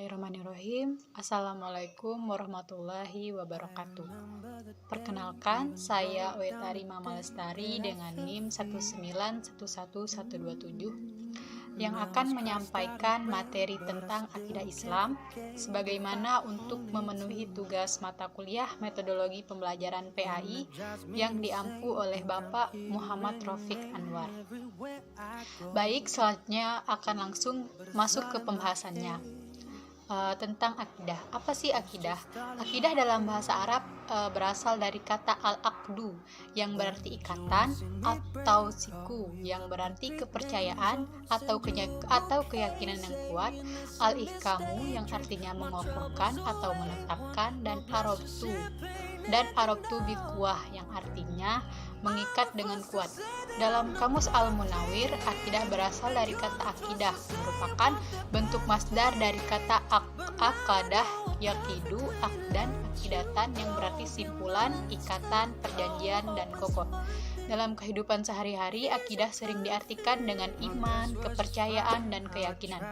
Bismillahirrahmanirrahim. Assalamualaikum warahmatullahi wabarakatuh. Perkenalkan, saya Wetari Mama Lestari dengan NIM 1911127 yang akan menyampaikan materi tentang akidah Islam sebagaimana untuk memenuhi tugas mata kuliah metodologi pembelajaran PAI yang diampu oleh Bapak Muhammad Rafiq Anwar. Baik, selanjutnya akan langsung masuk ke pembahasannya. Tentang akidah. Apa sih akidah? Akidah dalam bahasa Arab berasal dari kata al-aqdu yang berarti ikatan, atau siku yang berarti kepercayaan atau keyakinan yang kuat, al-ihkamu yang artinya mengokohkan atau menetapkan, dan arabtu biquwah yang artinya mengikat dengan kuat. Dalam Kamus Al-Munawwir, akidah berasal dari kata akidah, merupakan bentuk masdar dari kata akadah, yakidu, akdan, akidatan yang berarti simpulan, ikatan, perjanjian, dan kokoh. Dalam kehidupan sehari-hari, akidah sering diartikan dengan iman, kepercayaan, dan keyakinan.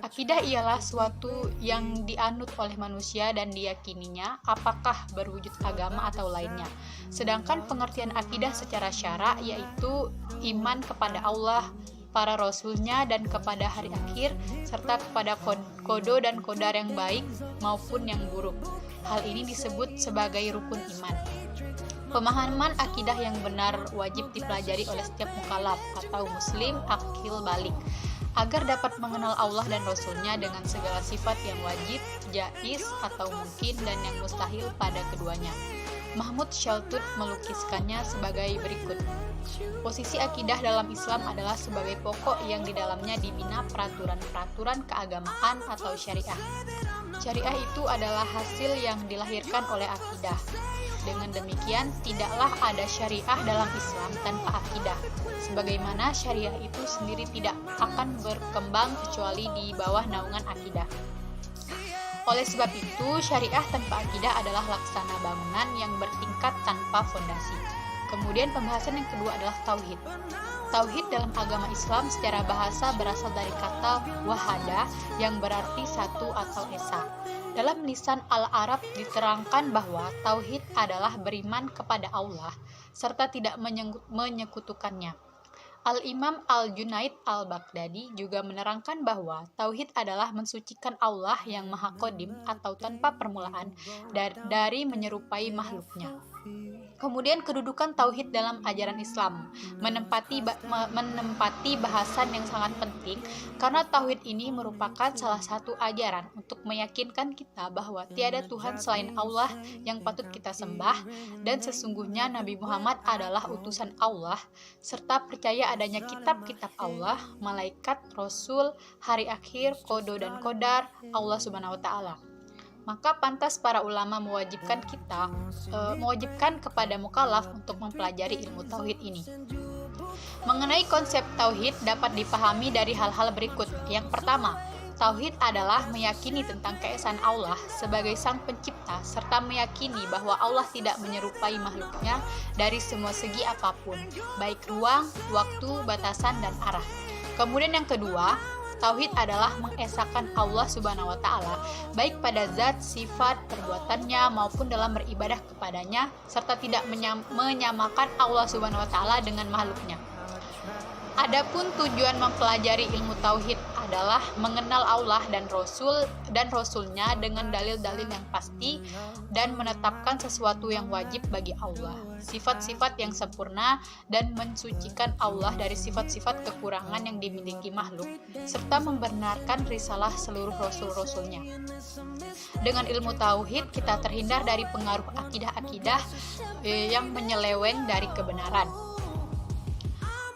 Akidah ialah suatu yang dianut oleh manusia dan diyakininya, apakah berwujud agama atau lainnya. Sedangkan pengertian akidah secara syara yaitu iman kepada Allah, para rasulnya, dan kepada hari akhir, serta kepada kodo dan kodar yang baik maupun yang buruk. Hal ini disebut sebagai rukun iman. Pemahaman akidah yang benar wajib dipelajari oleh setiap mukallaf atau muslim akil balik agar dapat mengenal Allah dan Rasulnya dengan segala sifat yang wajib, jaiz, atau mungkin, dan yang mustahil pada keduanya. Mahmud Shaltut melukiskannya sebagai berikut. Posisi akidah dalam Islam adalah sebagai pokok yang di dalamnya dibina peraturan-peraturan keagamaan atau syariah. Syariah itu adalah hasil yang dilahirkan oleh akidah. Dengan demikian, tidaklah ada syariah dalam Islam tanpa akidah, sebagaimana syariah itu sendiri tidak akan berkembang kecuali di bawah naungan akidah. Oleh sebab itu, syariah tanpa akidah adalah laksana bangunan yang bertingkat tanpa fondasi. Kemudian pembahasan yang kedua adalah tauhid. Tauhid dalam agama Islam secara bahasa berasal dari kata wahada yang berarti satu atau esa. Dalam lisan Al-Arab diterangkan bahwa tauhid adalah beriman kepada Allah serta tidak menyekutukannya. Al-Imam Al-Junaid Al-Baghdadi juga menerangkan bahwa tauhid adalah mensucikan Allah yang Maha Qadim atau tanpa permulaan dari menyerupai makhluknya. Kemudian kedudukan tauhid dalam ajaran Islam menempati bahasan yang sangat penting karena tauhid ini merupakan salah satu ajaran untuk meyakinkan kita bahwa tiada Tuhan selain Allah yang patut kita sembah dan sesungguhnya Nabi Muhammad adalah utusan Allah serta percaya adanya kitab-kitab Allah, malaikat, rasul, hari akhir, kodo dan kodar Allah Subhanahu wa taala. Maka pantas para ulama mewajibkan kepada mukallaf untuk mempelajari ilmu tauhid ini. Mengenai konsep tauhid dapat dipahami dari hal-hal berikut. Yang pertama, tauhid adalah meyakini tentang keesaan Allah sebagai sang pencipta serta meyakini bahwa Allah tidak menyerupai makhluknya dari semua segi apapun, baik ruang, waktu, batasan, dan arah. Kemudian yang kedua, tauhid adalah mengesahkan Allah Subhanahu wa taala baik pada zat, sifat, perbuatannya maupun dalam beribadah kepadanya serta tidak menyamakan Allah Subhanahu wa taala dengan makhluknya. Adapun tujuan mempelajari ilmu tauhid adalah mengenal Allah dan Rasulnya dengan dalil-dalil yang pasti dan menetapkan sesuatu yang wajib bagi Allah, sifat-sifat yang sempurna, dan mensucikan Allah dari sifat-sifat kekurangan yang dimiliki makhluk, serta membenarkan risalah seluruh Rasul-Rasulnya. Dengan ilmu tauhid, kita terhindar dari pengaruh akidah-akidah yang menyeleweng dari kebenaran.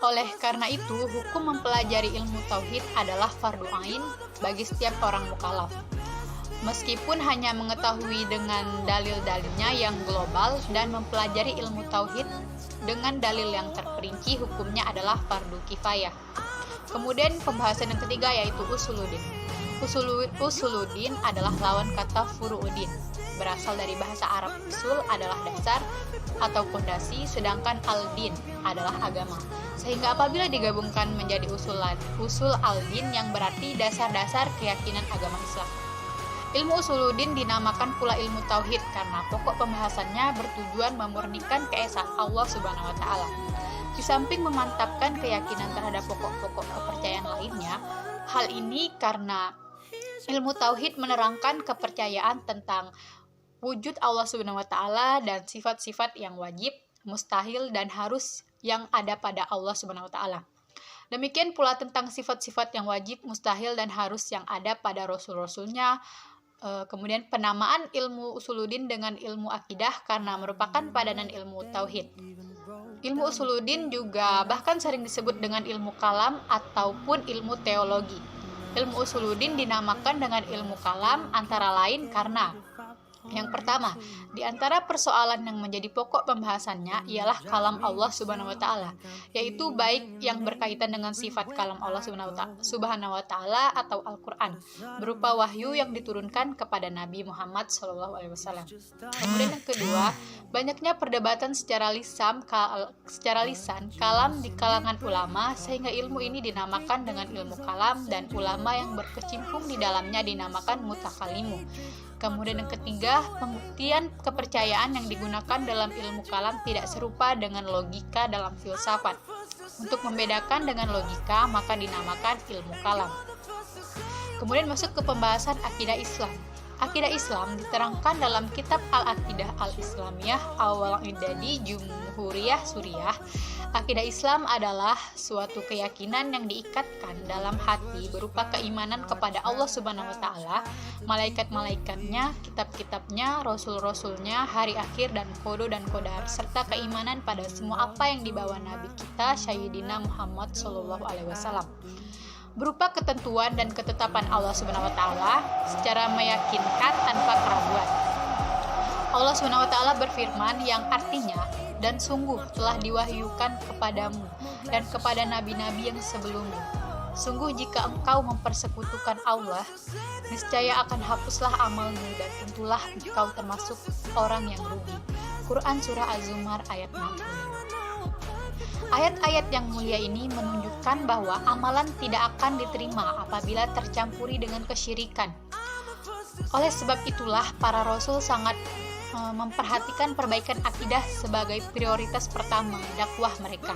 Oleh karena itu, hukum mempelajari ilmu tauhid adalah fardu ain bagi setiap orang mukallaf. Meskipun hanya mengetahui dengan dalil-dalilnya yang global dan mempelajari ilmu tauhid dengan dalil yang terperinci, hukumnya adalah fardu kifayah. Kemudian pembahasan yang ketiga yaitu usuluddin. Usuluddin adalah lawan kata furu'uddin. Berasal dari bahasa Arab, usul adalah dasar atau fondasi, sedangkan al-din adalah agama. Sehingga apabila digabungkan menjadi usul al-din yang berarti dasar-dasar keyakinan agama Islam. Ilmu usuluddin dinamakan pula ilmu tauhid karena pokok pembahasannya bertujuan memurnikan keesaan Allah Subhanahu wa taala. Di samping memantapkan keyakinan terhadap pokok-pokok kepercayaan lainnya, hal ini karena ilmu tauhid menerangkan kepercayaan tentang wujud Allah Subhanahu wa taala dan sifat-sifat yang wajib, mustahil dan harus yang ada pada Allah Subhanahu wa taala. Demikian pula tentang sifat-sifat yang wajib, mustahil dan harus yang ada pada rasul-rasulnya. Kemudian penamaan ilmu usuluddin dengan ilmu akidah karena merupakan padanan ilmu tauhid. Ilmu usuluddin juga bahkan sering disebut dengan ilmu kalam ataupun ilmu teologi. Ilmu usuluddin dinamakan dengan ilmu kalam antara lain karena yang pertama, di antara persoalan yang menjadi pokok pembahasannya ialah kalam Allah Subhanahu wa taala, yaitu baik yang berkaitan dengan sifat kalam Allah Subhanahu wa taala atau Al-Qur'an, berupa wahyu yang diturunkan kepada Nabi Muhammad SAW. Kemudian yang kedua, banyaknya perdebatan secara lisan kalam di kalangan ulama sehingga ilmu ini dinamakan dengan ilmu kalam dan ulama yang berkecimpung di dalamnya dinamakan mutakallimu. Kemudian yang ketiga, pembuktian kepercayaan yang digunakan dalam ilmu kalam tidak serupa dengan logika dalam filsafat. Untuk membedakan dengan logika, maka dinamakan ilmu kalam. Kemudian masuk ke pembahasan akidah Islam. Akidah Islam diterangkan dalam kitab Al-Aqidah Al-Islamiyah Al-Wa'idadi Jumhuriyah Suriyah. Akidah Islam adalah suatu keyakinan yang diikatkan dalam hati berupa keimanan kepada Allah Subhanahu wa taala, malaikat-malaikatnya, kitab-kitabnya, rasul-rasulnya, hari akhir dan kodo dan kodar, serta keimanan pada semua apa yang dibawa Nabi kita Sayyidina Muhammad SAW. Berupa ketentuan dan ketetapan Allah Subhanahu wa taala secara meyakinkan tanpa keraguan. Allah Subhanahu wa taala berfirman yang artinya, dan sungguh telah diwahyukan kepadamu dan kepada nabi-nabi yang sebelummu. Sungguh jika engkau mempersekutukan Allah, niscaya akan hapuslah amalmu dan tentulah engkau termasuk orang yang rugi. Quran Surah Az-Zumar ayat 60. Ayat-ayat yang mulia ini menunjukkan bahwa amalan tidak akan diterima apabila tercampuri dengan kesyirikan. Oleh sebab itulah para rasul sangat memperhatikan perbaikan akidah sebagai prioritas pertama dakwah mereka.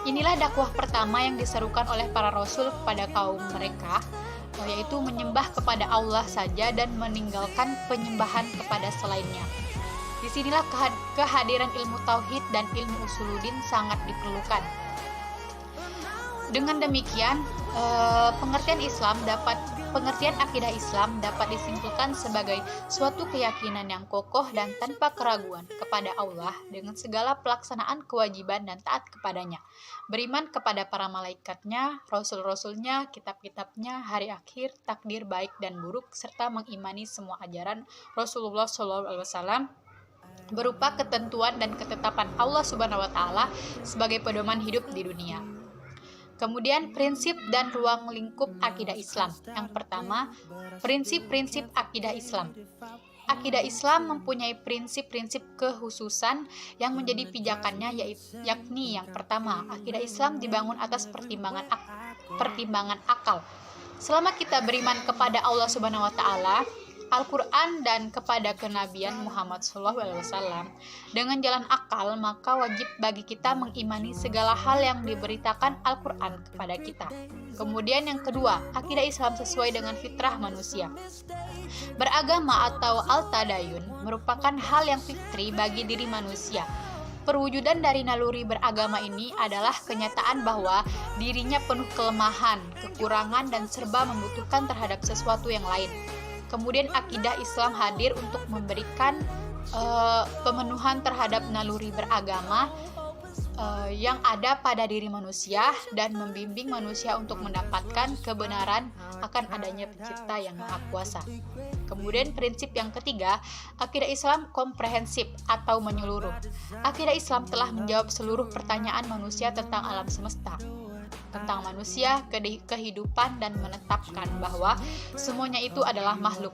Inilah dakwah pertama yang diserukan oleh para rasul kepada kaum mereka, yaitu menyembah kepada Allah saja dan meninggalkan penyembahan kepada selainnya. Disinilah kehadiran ilmu tauhid dan ilmu usuluddin sangat diperlukan. Dengan demikian, pengertian akidah Islam dapat disimpulkan sebagai suatu keyakinan yang kokoh dan tanpa keraguan kepada Allah dengan segala pelaksanaan kewajiban dan taat kepadanya, beriman kepada para malaikatnya, rasul-rasulnya, kitab-kitabnya, hari akhir, takdir baik dan buruk, serta mengimani semua ajaran Rasulullah SAW berupa ketentuan dan ketetapan Allah Subhanahu wa taala sebagai pedoman hidup di dunia. Kemudian prinsip dan ruang lingkup akidah Islam. Yang pertama, prinsip-prinsip akidah Islam. Akidah Islam mempunyai prinsip-prinsip kekhususan yang menjadi pijakannya, yakni yang pertama, akidah Islam dibangun atas pertimbangan akal. Selama kita beriman kepada Allah Subhanahu wa taala, Al-Quran dan kepada kenabian Muhammad SAW dengan jalan akal, maka wajib bagi kita mengimani segala hal yang diberitakan Al-Quran kepada kita. Kemudian yang kedua, akidah Islam sesuai dengan fitrah manusia. Beragama atau al-tadayun merupakan hal yang fitri bagi diri manusia. Perwujudan dari naluri beragama ini adalah kenyataan bahwa dirinya penuh kelemahan, kekurangan, dan serba membutuhkan terhadap sesuatu yang lain. Kemudian akidah Islam hadir untuk memberikan pemenuhan terhadap naluri beragama yang ada pada diri manusia dan membimbing manusia untuk mendapatkan kebenaran akan adanya pencipta yang maha kuasa. Kemudian prinsip yang ketiga, akidah Islam komprehensif atau menyeluruh. Akidah Islam telah menjawab seluruh pertanyaan manusia tentang alam semesta, tentang manusia, kehidupan, dan menetapkan bahwa semuanya itu adalah makhluk.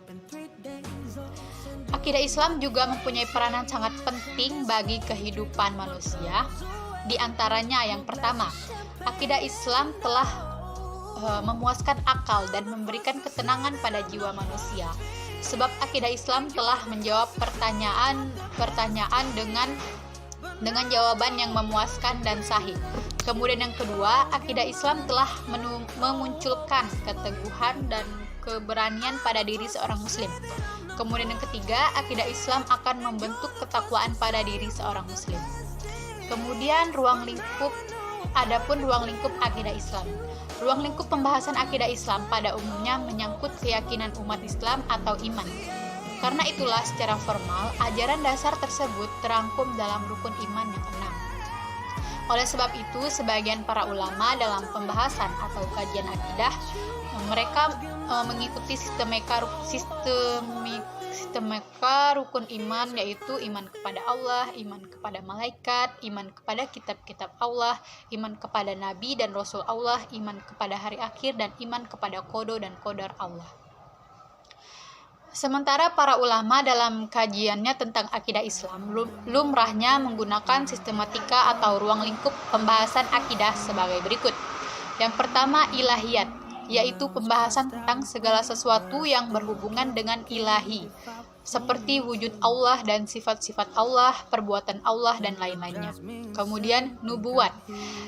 Akidah Islam juga mempunyai peranan sangat penting bagi kehidupan manusia. Di antaranya yang pertama, akidah Islam telah memuaskan akal dan memberikan ketenangan pada jiwa manusia. sebab akidah Islam telah menjawab pertanyaan dengan jawaban yang memuaskan dan sahih. Kemudian yang kedua, akidah Islam telah memunculkan keteguhan dan keberanian pada diri seorang muslim. Kemudian yang ketiga, akidah Islam akan membentuk ketakwaan pada diri seorang muslim. Kemudian adapun ruang lingkup akidah Islam. Ruang lingkup pembahasan akidah Islam pada umumnya menyangkut keyakinan umat Islam atau iman. Karena itulah secara formal, ajaran dasar tersebut terangkum dalam rukun iman yang 6. Oleh sebab itu, sebagian para ulama dalam pembahasan atau kajian akidah, mereka mengikuti sistemika rukun iman, yaitu iman kepada Allah, iman kepada malaikat, iman kepada kitab-kitab Allah, iman kepada nabi dan rasul Allah, iman kepada hari akhir, dan iman kepada qada dan qadar Allah. Sementara para ulama dalam kajiannya tentang akidah Islam lumrahnya menggunakan sistematika atau ruang lingkup pembahasan akidah sebagai berikut. Yang pertama, ilahiyat, yaitu pembahasan tentang segala sesuatu yang berhubungan dengan ilahi, seperti wujud Allah dan sifat-sifat Allah, perbuatan Allah, dan lain-lainnya. Kemudian nubuat,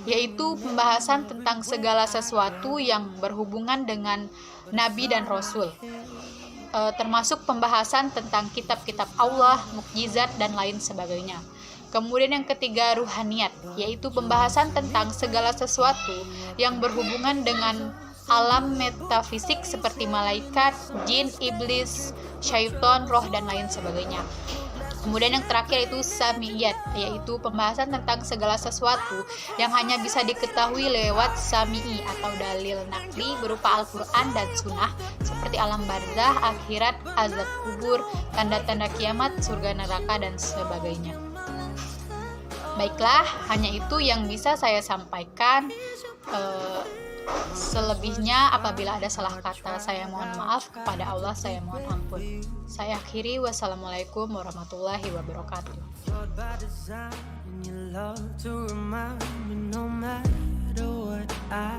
yaitu pembahasan tentang segala sesuatu yang berhubungan dengan nabi dan rasul, termasuk pembahasan tentang kitab-kitab Allah, mukjizat, dan lain sebagainya. Kemudian yang ketiga, ruhaniyat, yaitu pembahasan tentang segala sesuatu yang berhubungan dengan alam metafisik seperti malaikat, jin, iblis, syaitan, roh, dan lain sebagainya. Kemudian yang terakhir itu samiyat, yaitu pembahasan tentang segala sesuatu yang hanya bisa diketahui lewat sami'i atau dalil nakli berupa Al-Quran dan Sunnah, seperti alam barzah, akhirat, azab kubur, tanda-tanda kiamat, surga neraka, dan sebagainya. Baiklah, hanya itu yang bisa saya sampaikan. Selebihnya apabila ada salah kata, saya mohon maaf, kepada Allah saya mohon ampun. Saya akhiri, wassalamualaikum warahmatullahi wabarakatuh.